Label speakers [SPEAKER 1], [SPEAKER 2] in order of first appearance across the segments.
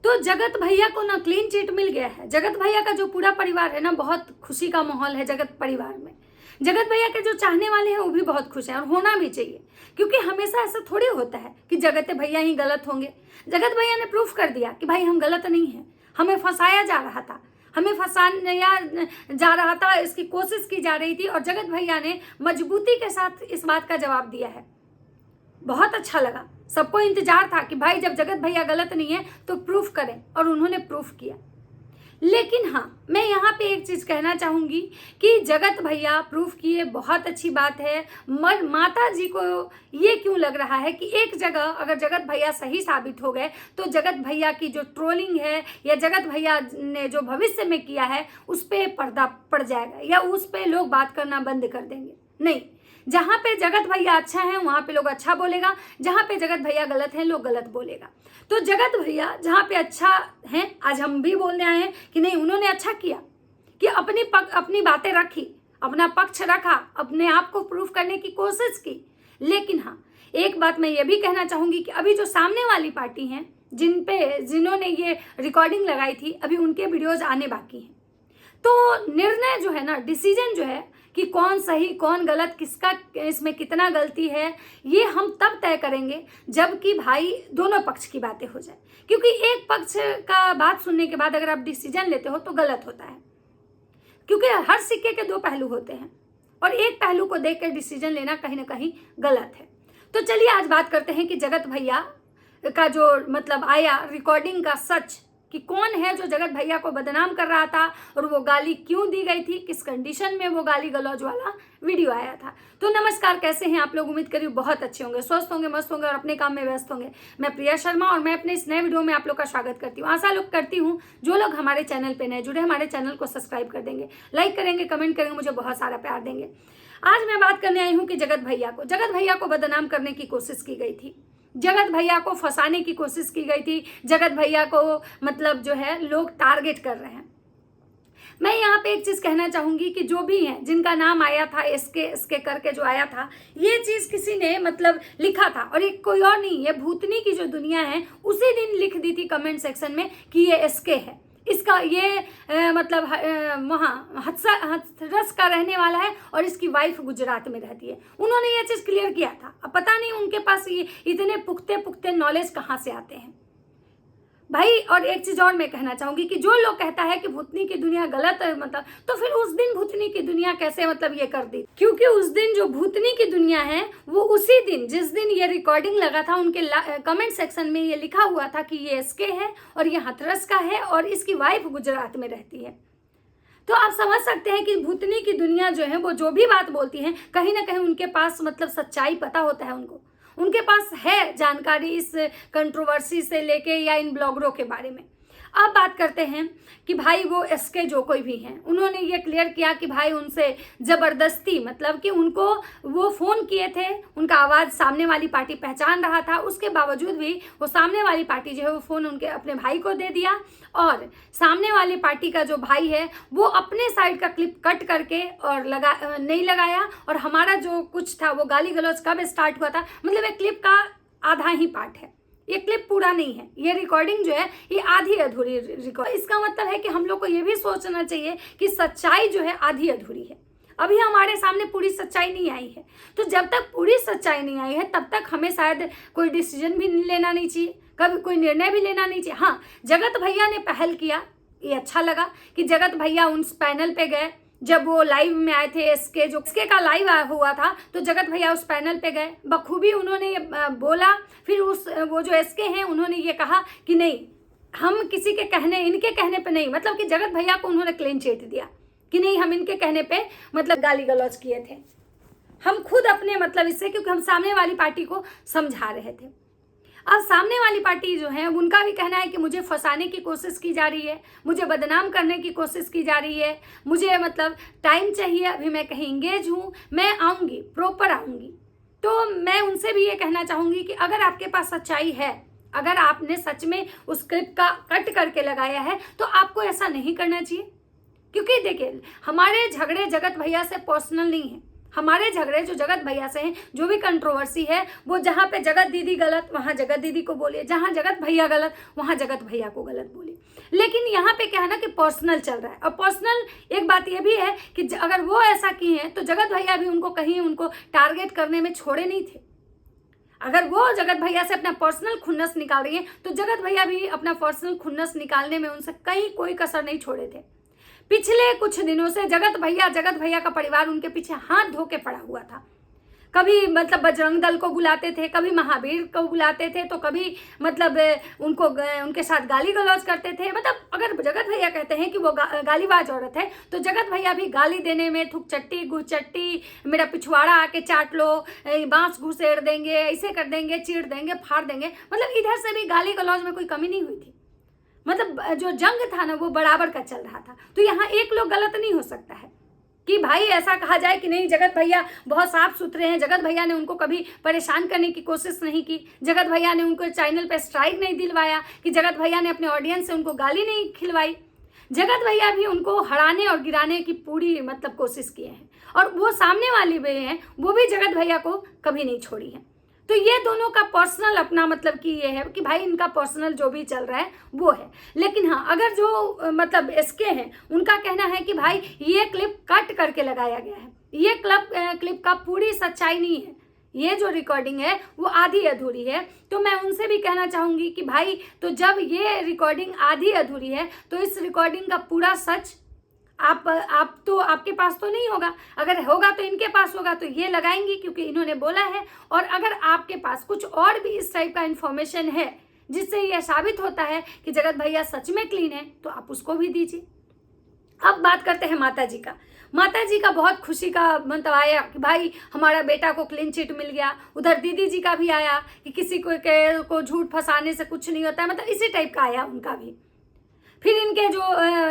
[SPEAKER 1] तो जगत भैया को ना क्लीन चिट मिल गया है। जगत भैया का जो पूरा परिवार है ना, बहुत खुशी का माहौल है जगत परिवार में। जगत भैया के जो चाहने वाले हैं वो भी बहुत खुश हैं, और होना भी चाहिए, क्योंकि हमेशा ऐसा थोड़ी होता है कि जगत भैया ही गलत होंगे। जगत भैया ने प्रूफ कर दिया कि भाई हम गलत नहीं हैं, हमें फंसाया जा रहा था, हमें फंसाया जा रहा था, इसकी कोशिश की जा रही थी, और जगत भैया ने मजबूती के साथ इस बात का जवाब दिया है। बहुत अच्छा लगा। सबको इंतजार था कि भाई जब जगत भैया गलत नहीं है तो प्रूफ करें, और उन्होंने प्रूफ किया। लेकिन हाँ, मैं यहाँ पे एक चीज कहना चाहूंगी कि जगत भैया प्रूफ किए, बहुत अच्छी बात है। माता जी को ये क्यों लग रहा है कि एक जगह अगर जगत भैया सही साबित हो गए तो जगत भैया की जो ट्रोलिंग है या जगत भैया ने जो भविष्य में किया है उस पर पर्दा पड़ जाएगा, या उस पर लोग बात करना बंद कर देंगे। नहीं, जहाँ पे जगत भैया अच्छा है वहाँ पे लोग अच्छा बोलेगा, जहाँ पे जगत भैया गलत है लोग गलत बोलेगा। तो जगत भैया जहाँ पे अच्छा है, आज हम भी बोलने आए हैं कि नहीं, उन्होंने अच्छा किया कि अपनी बातें रखी, अपना पक्ष रखा, अपने आप को प्रूफ करने की कोशिश की। लेकिन हाँ, एक बात मैं ये भी कहना चाहूँगी कि अभी जो सामने वाली पार्टी हैं जिन्होंने ये रिकॉर्डिंग लगाई थी, अभी उनके वीडियोज आने बाकी हैं। तो निर्णय जो है ना, डिसीजन जो है कि कौन सही कौन गलत, किसका इसमें कितना गलती है, ये हम तब तय करेंगे जबकि भाई दोनों पक्ष की बातें हो जाए। क्योंकि एक पक्ष का बात सुनने के बाद अगर आप डिसीजन लेते हो तो गलत होता है, क्योंकि हर सिक्के के दो पहलू होते हैं, और एक पहलू को देख कर डिसीजन लेना कहीं ना कहीं गलत है। तो चलिए आज बात करते हैं कि जगत भैया का जो मतलब आया रिकॉर्डिंग का सच, कि कौन है जो जगत भैया को बदनाम कर रहा था, और वो गाली क्यों दी गई थी, किस कंडीशन में वो गाली गलौज वाला वीडियो आया था। तो नमस्कार, कैसे हैं आप लोग? उम्मीद करी बहुत अच्छे होंगे, स्वस्थ होंगे, मस्त होंगे और अपने काम में व्यस्त होंगे। मैं प्रिया शर्मा और मैं अपने इस नए वीडियो में आप लोग का स्वागत करती हूँ। आशा लोग करती हूँ जो लोग हमारे चैनल पर नए जुड़े, हमारे चैनल को सब्सक्राइब कर देंगे, लाइक करेंगे, कमेंट करेंगे, मुझे बहुत सारा प्यार देंगे। आज मैं बात करने आई हूँ कि जगत भैया को बदनाम करने की कोशिश की गई थी, जगत भैया को फंसाने की कोशिश की गई थी, जगत भैया को मतलब जो है लोग टारगेट कर रहे हैं। मैं यहाँ पे एक चीज कहना चाहूंगी कि जो भी हैं जिनका नाम आया था एसके करके जो आया था, ये चीज किसी ने मतलब लिखा था, और एक कोई और नहीं, ये भूतनी की जो दुनिया है उसी दिन लिख दी थी कमेंट सेक्शन में कि ये एसके है, इसका ये मतलब वहाँ हथरस का रहने वाला है और इसकी वाइफ गुजरात में रहती है। उन्होंने ये चीज़ क्लियर किया था। अब पता नहीं उनके पास ये इतने पुख्ते नॉलेज कहाँ से आते हैं भाई। और एक चीज़ और मैं कहना चाहूँगी कि जो लोग कहता है कि भूतनी की दुनिया गलत है मतलब, तो फिर उस दिन भूतनी की दुनिया कैसे मतलब ये कर दी? क्योंकि उस दिन जो भूतनी की दुनिया है वो उसी दिन जिस दिन ये रिकॉर्डिंग लगा था उनके कमेंट सेक्शन में ये लिखा हुआ था कि ये एसके है और ये हथरस का है और इसकी वाइफ गुजरात में रहती है। तो आप समझ सकते हैं कि भूतनी की दुनिया जो है वो जो भी बात बोलती है कहीं ना कहीं उनके पास मतलब सच्चाई पता होता है, उनके पास है जानकारी इस कंट्रोवर्सी से लेके या इन ब्लॉगरों के बारे में। अब बात करते हैं कि भाई वो एसके जो कोई भी हैं, उन्होंने ये क्लियर किया कि भाई उनसे ज़बरदस्ती मतलब कि उनको वो फ़ोन किए थे, उनका आवाज़ सामने वाली पार्टी पहचान रहा था, उसके बावजूद भी वो सामने वाली पार्टी जो है वो फ़ोन उनके अपने भाई को दे दिया, और सामने वाली पार्टी का जो भाई है वो अपने साइड का क्लिप कट करके और नहीं लगाया, और हमारा जो कुछ था वो गाली गलौज कब स्टार्ट हुआ था, मतलब एक क्लिप का आधा ही पार्ट है, ये क्लिप पूरा नहीं है, ये रिकॉर्डिंग जो है ये आधी अधूरी रिकॉर्डिंग। इसका मतलब है कि हम लोग को ये भी सोचना चाहिए कि सच्चाई जो है आधी अधूरी है, अभी हमारे सामने पूरी सच्चाई नहीं आई है। तो जब तक पूरी सच्चाई नहीं आई है तब तक हमें शायद कोई डिसीजन भी लेना नहीं चाहिए, कभी कोई निर्णय भी लेना नहीं चाहिए। हाँ, जगत भैया ने पहल किया, ये अच्छा लगा कि जगत भैया उस पैनल पे गए, जब वो लाइव में आए थे एसके का लाइव हुआ था तो जगत भैया उस पैनल पे गए, बखूबी उन्होंने ये बोला। फिर वो जो एसके हैं उन्होंने ये कहा कि नहीं, हम किसी के कहने इनके कहने पे नहीं, मतलब कि जगत भैया को उन्होंने क्लीन चिट दिया कि नहीं, हम इनके कहने पे मतलब गाली गलौज किए थे, हम खुद अपने मतलब इससे, क्योंकि हम सामने वाली पार्टी को समझा रहे थे। अब सामने वाली पार्टी जो है उनका भी कहना है कि मुझे फंसाने की कोशिश की जा रही है, मुझे बदनाम करने की कोशिश की जा रही है, मुझे मतलब टाइम चाहिए, अभी मैं कहीं इंगेज हूँ, मैं आऊँगी, प्रॉपर आऊँगी। तो मैं उनसे भी ये कहना चाहूँगी कि अगर आपके पास सच्चाई है, अगर आपने सच में उस क्लिप का कट करके लगाया है तो आपको ऐसा नहीं करना चाहिए। क्योंकि देखिए, हमारे झगड़े जगत भैया से पर्सनल नहीं है, हमारे झगड़े जो जगत भैया से हैं, जो भी कंट्रोवर्सी है, वो जहाँ पे जगत दीदी गलत वहाँ जगत दीदी को बोलिए, जहाँ जगत भैया गलत वहाँ जगत भैया को गलत बोलिए। लेकिन यहाँ पे क्या है ना कि पर्सनल चल रहा है। और पर्सनल एक बात ये भी है कि अगर वो ऐसा किए हैं तो जगत भैया भी उनको कहीं उनको टारगेट करने में छोड़े नहीं थे। अगर वो जगत भैया से अपना पर्सनल खुन्नस निकाल रही है तो जगत भैया भी अपना पर्सनल खुन्नस निकालने में उनसे कहीं कोई कसर नहीं छोड़े थे। पिछले कुछ दिनों से जगत भैया का परिवार उनके पीछे हाथ धो के पड़ा हुआ था। कभी मतलब बजरंग दल को बुलाते थे, कभी महावीर को बुलाते थे, तो कभी मतलब उनको उनके साथ गाली गलौज करते थे। मतलब अगर जगत भैया कहते हैं कि वो गालीबाज औरत है तो जगत भैया भी गाली देने में थुक चट्टी गुड़ चट्टी, मेरा पिछवाड़ा आके चाट लो, बांस घुसेड़ देंगे, ऐसे कर देंगे, चीड़ देंगे, फाड़ देंगे, मतलब इधर से भी गाली गलौज में कोई कमी नहीं हुई थी। मतलब जो जंग था ना वो बराबर का चल रहा था। तो यहाँ एक लोग गलत नहीं हो सकता है कि भाई ऐसा कहा जाए कि नहीं जगत भैया बहुत साफ सुथरे हैं, जगत भैया ने उनको कभी परेशान करने की कोशिश नहीं की, जगत भैया ने उनको चैनल पे स्ट्राइक नहीं दिलवाया, कि जगत भैया ने अपने ऑडियंस से उनको गाली नहीं खिलवाई। जगत भैया भी उनको हराने और गिराने की पूरी मतलब कोशिश किए हैं, और वो सामने वाली भी हैं वो भी जगत भैया को कभी नहीं छोड़ी है। तो ये दोनों का पर्सनल अपना मतलब कि ये है कि भाई इनका पर्सनल जो भी चल रहा है वो है। लेकिन हाँ, अगर जो मतलब एसके हैं उनका कहना है कि भाई ये क्लिप कट करके लगाया गया है, ये क्लिप का पूरी सच्चाई नहीं है, ये जो रिकॉर्डिंग है वो आधी अधूरी है। तो मैं उनसे भी कहना चाहूँगी कि भाई तो जब ये रिकॉर्डिंग आधी अधूरी है तो इस रिकॉर्डिंग का पूरा सच आप तो आपके पास तो नहीं होगा, अगर होगा तो इनके पास होगा, तो ये लगाएंगी क्योंकि इन्होंने बोला है। और अगर आपके पास कुछ और भी इस टाइप का इन्फॉर्मेशन है जिससे यह साबित होता है कि जगत भैया सच में क्लीन है तो आप उसको भी दीजिए। अब बात करते हैं माता जी का। माता जी का बहुत खुशी का मतलब आया कि भाई हमारा बेटा को क्लीन चिट मिल गया। उधर दीदी जी का भी आया कि किसी को झूठ फंसाने से कुछ नहीं होता है, मतलब इसी टाइप का आया उनका भी। फिर इनके जो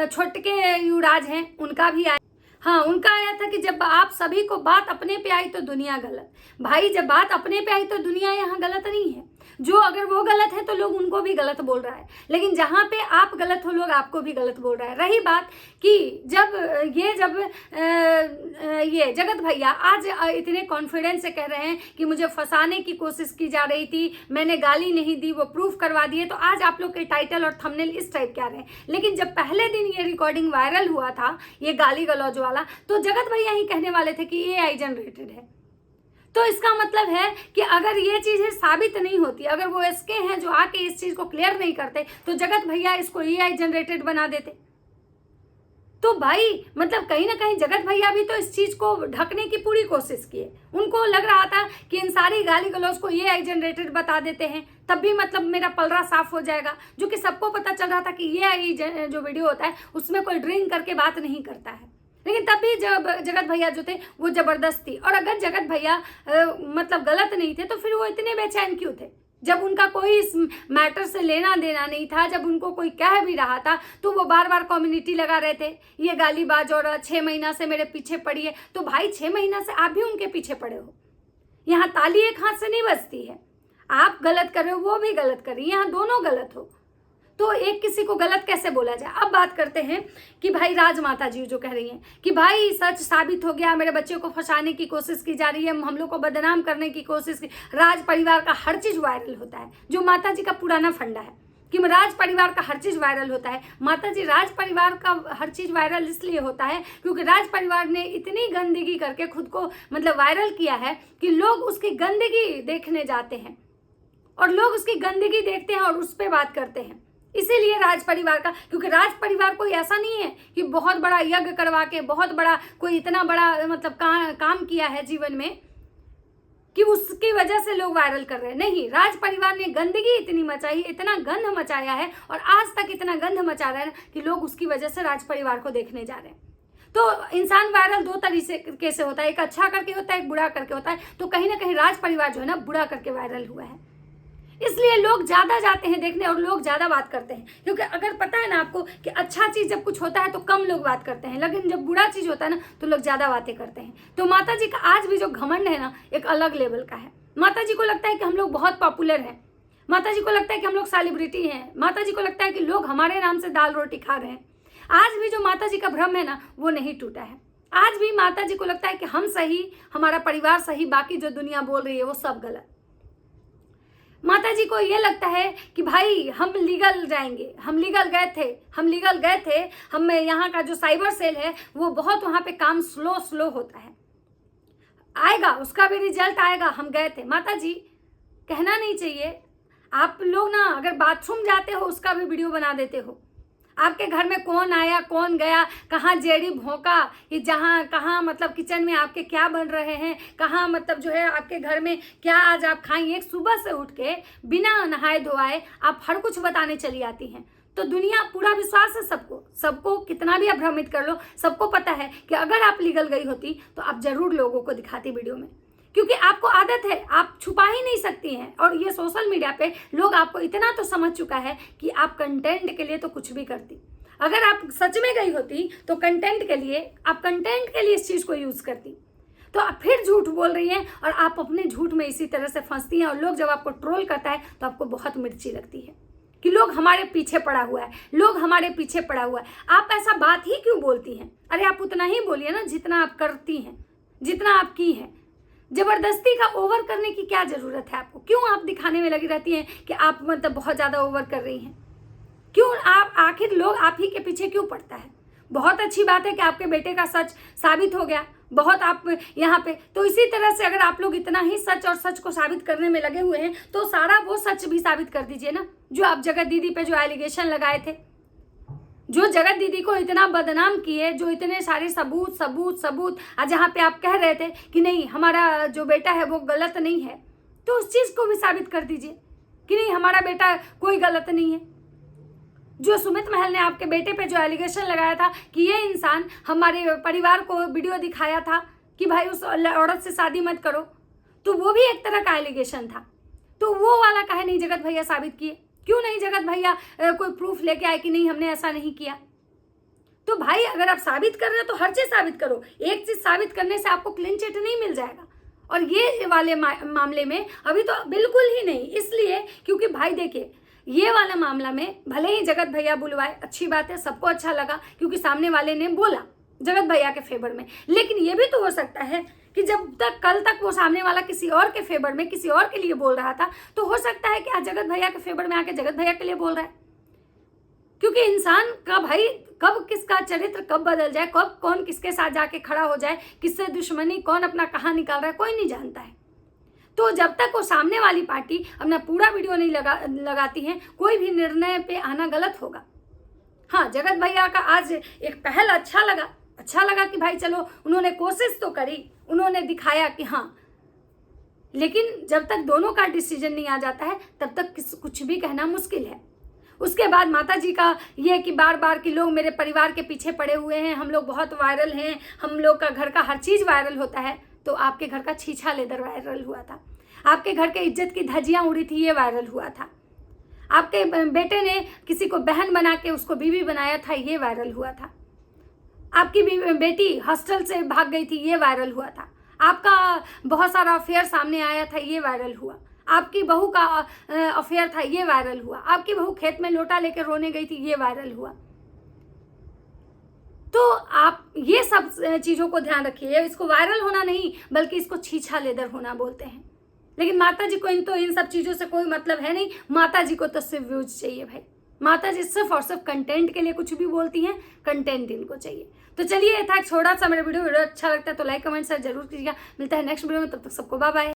[SPEAKER 1] छोटके युवराज हैं उनका भी आया। हाँ, उनका आया था कि जब आप सभी को बात अपने पे आई तो दुनिया गलत। भाई जब बात अपने पे आई तो दुनिया यहाँ गलत नहीं है। जो अगर वो गलत है तो लोग उनको भी गलत बोल रहा है, लेकिन जहाँ पे आप गलत हो लोग आपको भी गलत बोल रहा है। रही बात कि जब ये जगत भैया आज इतने कॉन्फिडेंस से कह रहे हैं कि मुझे फंसाने की कोशिश की जा रही थी, मैंने गाली नहीं दी, वो प्रूफ करवा दिए, तो आज आप लोग के टाइटल और थंबनेल इस टाइप के आ रहे हैं। लेकिन जब पहले दिन ये रिकॉर्डिंग वायरल हुआ था, ये गाली गलौज वाला, तो जगत भैया ही कहने वाले थे कि AI जनरेटेड है। तो इसका मतलब है कि अगर ये चीज़ें साबित नहीं होती, अगर वो एसके हैं जो आके इस चीज़ को क्लियर नहीं करते, तो जगत भैया इसको AI जनरेटेड बना देते। तो भाई मतलब कहीं ना कहीं जगत भैया भी तो इस चीज़ को ढकने की पूरी कोशिश किए। उनको लग रहा था कि इन सारी गाली गलौज को AI जनरेटेड बता देते हैं तब भी मतलब मेरा पलड़ा साफ हो जाएगा, जो कि सबको पता चल रहा था कि AI जो वीडियो होता है उसमें कोई ड्रिंक करके बात नहीं करता है। लेकिन तब भी जब जगत भैया जो थे वो जबरदस्ती, और अगर जगत भैया मतलब गलत नहीं थे तो फिर वो इतने बेचैन क्यों थे? जब उनका कोई इस मैटर से लेना देना नहीं था, जब उनको कोई कह भी रहा था तो वो बार बार कम्युनिटी लगा रहे थे, ये गालीबाज और 6 महीना से मेरे पीछे पड़ी है। तो भाई 6 महीना से आप भी उनके पीछे पड़े हो। यहाँ ताली एक हाथ से नहीं बजती है, आप गलत कर रहे हो वो भी गलत कर रही है, यहाँ दोनों गलत हो, तो एक किसी को गलत कैसे बोला जाए। अब बात करते हैं कि भाई राजमाता जी जो कह रही हैं कि भाई सच साबित हो गया, मेरे बच्चे को फंसाने की कोशिश की जा रही है, हम लोग को बदनाम करने की कोशिश की। राज परिवार का हर चीज़ वायरल होता है, जो माता जी का पुराना फंडा है कि राज परिवार का हर चीज़ वायरल होता है। माता जी राज परिवार का हर चीज़ वायरल इसलिए होता है क्योंकि राज परिवार ने इतनी गंदगी करके खुद को मतलब वायरल किया है कि लोग उसकी गंदगी देखने जाते हैं, और लोग उसकी गंदगी देखते हैं और उस पर बात करते हैं। इसीलिए राज परिवार का, क्योंकि राज परिवार कोई ऐसा नहीं है कि बहुत बड़ा यज्ञ करवा के बहुत बड़ा कोई इतना बड़ा मतलब काम किया है जीवन में कि उसकी वजह से लोग वायरल कर रहे हैं। नहीं, राज परिवार ने गंदगी इतनी मचाई, इतना गंध मचाया है और आज तक इतना गंध मचा रहा है कि लोग उसकी वजह से राज परिवार को देखने जा रहे हैं। तो इंसान वायरल दो तरीके से होता है, एक अच्छा करके होता है, एक बुरा करके होता है। तो कहीं ना कहीं राज परिवार जो है ना बुरा करके वायरल हुआ है, इसलिए लोग ज़्यादा जाते हैं देखने और लोग ज़्यादा बात करते हैं। क्योंकि अगर पता है ना आपको कि अच्छा चीज़ जब कुछ होता है तो कम लोग बात करते हैं, लेकिन जब बुरा चीज़ होता है ना तो लोग ज़्यादा बातें करते हैं। तो माता जी का आज भी जो घमंड है ना एक अलग लेवल का है। माता जी को लगता है कि हम लोग बहुत पॉपुलर हैं, माता जी को लगता है कि हम लोग सेलिब्रिटी हैं, माता जी को लगता है कि लोग हमारे नाम से दाल रोटी खा रहे हैं। आज भी जो माता जी का भ्रम है ना वो नहीं टूटा है। आज भी माता जी को लगता है कि हम सही, हमारा परिवार सही, बाकी जो दुनिया बोल रही है वो सब गलत। माता जी को ये लगता है कि भाई हम लीगल जाएंगे, हम लीगल गए थे, हम यहाँ का जो साइबर सेल है वो बहुत वहाँ पे काम स्लो होता है, आएगा उसका भी रिजल्ट आएगा, हम गए थे। माता जी कहना नहीं चाहिए। आप लोग ना अगर बाथरूम जाते हो उसका भी वीडियो बना देते हो, आपके घर में कौन आया कौन गया, कहाँ जेडी भौंका, ये जहाँ कहाँ मतलब किचन में आपके क्या बन रहे हैं, कहाँ मतलब जो है आपके घर में क्या आज आप खाएंगे, सुबह से उठ के बिना नहाए धोआए आप हर कुछ बताने चली आती हैं। तो दुनिया पूरा विश्वास है सबको कितना भी आप भ्रमित कर लो, सबको पता है कि अगर आप लीगल गई होती तो आप जरूर लोगों को दिखाती वीडियो में, क्योंकि आपको आदत है, आप छुपा ही नहीं सकती हैं। और ये सोशल मीडिया पे लोग आपको इतना तो समझ चुका है कि आप कंटेंट के लिए तो कुछ भी करती। अगर आप सच में गई होती तो कंटेंट के लिए इस चीज़ को यूज़ करती। तो आप फिर झूठ बोल रही हैं और आप अपने झूठ में इसी तरह से फंसती हैं। और लोग जब आपको ट्रोल करता है तो आपको बहुत मिर्ची लगती है कि लोग हमारे पीछे पड़ा हुआ है, आप ऐसा बात ही क्यों बोलती हैं? अरे आप उतना ही बोलिए ना जितना आप करती हैं, जितना आप की हैं। जबरदस्ती का ओवर करने की क्या जरूरत है आपको? क्यों आप दिखाने में लगी रहती हैं कि आप मतलब बहुत ज्यादा ओवर कर रही हैं? क्यों आप, आखिर लोग आप ही के पीछे क्यों पड़ता है? बहुत अच्छी बात है कि आपके बेटे का सच साबित हो गया, बहुत आप यहाँ पे। तो इसी तरह से अगर आप लोग इतना ही सच को साबित करने में लगे हुए हैं तो सारा वो सच भी साबित कर दीजिए ना, जो आप जगत दीदी पे जो एलिगेशन लगाए थे, जो जगत दीदी को इतना बदनाम किए, जो इतने सारे सबूत जहाँ पे आप कह रहे थे कि नहीं हमारा जो बेटा है वो गलत नहीं है, तो उस चीज़ को भी साबित कर दीजिए कि नहीं हमारा बेटा कोई गलत नहीं है। जो सुमित महल ने आपके बेटे पे जो एलिगेशन लगाया था कि ये इंसान हमारे परिवार को वीडियो दिखाया था कि भाई उस औरत से शादी मत करो, तो वो भी एक तरह का एलिगेशन था। तो वो वाला काहे नहीं जगत भैया साबित किए? क्यों नहीं जगत भैया कोई प्रूफ लेके आए कि नहीं हमने ऐसा नहीं किया? तो भाई अगर आप साबित कर रहे हो तो हर चीज साबित करो। एक चीज साबित करने से आपको क्लीन चिट नहीं मिल जाएगा, और ये वाले मामले में अभी तो बिल्कुल ही नहीं। इसलिए क्योंकि भाई देखिए, ये वाला मामला में भले ही जगत भैया बुलवाए, अच्छी बात है, सबको अच्छा लगा क्योंकि सामने वाले ने बोला जगत भैया के फेवर में। लेकिन ये भी तो हो सकता है कि जब तक कल तक वो सामने वाला किसी और के फेवर में, किसी और के लिए बोल रहा था, तो हो सकता है कि आज जगत भैया के फेवर में आके जगत भैया के लिए बोल रहा है। क्योंकि इंसान का भाई कब किसका चरित्र कब बदल जाए, कब कौन किसके साथ जाके खड़ा हो जाए, किससे दुश्मनी, कौन अपना कहाँ निकाल रहा है, कोई नहीं जानता है। तो जब तक वो सामने वाली पार्टी अपना पूरा वीडियो नहीं लगाती है, कोई भी निर्णय पे आना गलत होगा। हाँ, जगत भैया का आज एक पहल अच्छा लगा कि भाई चलो उन्होंने कोशिश तो करी, उन्होंने दिखाया कि हाँ। लेकिन जब तक दोनों का डिसीजन नहीं आ जाता है तब तक कुछ भी कहना मुश्किल है। उसके बाद माता जी का ये कि बार बार कि लोग मेरे परिवार के पीछे पड़े हुए हैं, हम लोग बहुत वायरल हैं, हम लोग का घर का हर चीज़ वायरल होता है। तो आपके घर का छीछा लेदर वायरल हुआ था, आपके घर के इज्जत की धज्जियाँ उड़ी थी, ये वायरल हुआ था। आपके बेटे ने किसी को बहन बना के उसको बीवी बनाया था, ये वायरल हुआ था। आपकी बेटी हॉस्टल से भाग गई थी, ये वायरल हुआ था। आपका बहुत सारा अफेयर सामने आया था, ये वायरल हुआ। आपकी बहू का अफेयर था, ये वायरल हुआ। आपकी बहू खेत में लोटा लेकर रोने गई थी, ये वायरल हुआ। तो आप ये सब चीज़ों को ध्यान रखिए। इसको वायरल होना नहीं बल्कि इसको छीछा लेदर होना बोलते हैं। लेकिन माता जी को इन सब चीज़ों से कोई मतलब है नहीं। माता जी को तो सिर्फ व्यूज चाहिए भाई। माता जी सिर्फ और सिर्फ कंटेंट के लिए कुछ भी बोलती हैं, कंटेंट इनको चाहिए। तो चलिए, था एक छोटा सा मेरा वीडियो अच्छा लगता है तो लाइक कमेंट शेयर जरूर कीजिएगा। मिलता है नेक्स्ट वीडियो में, तब तक सबको बाय बाय।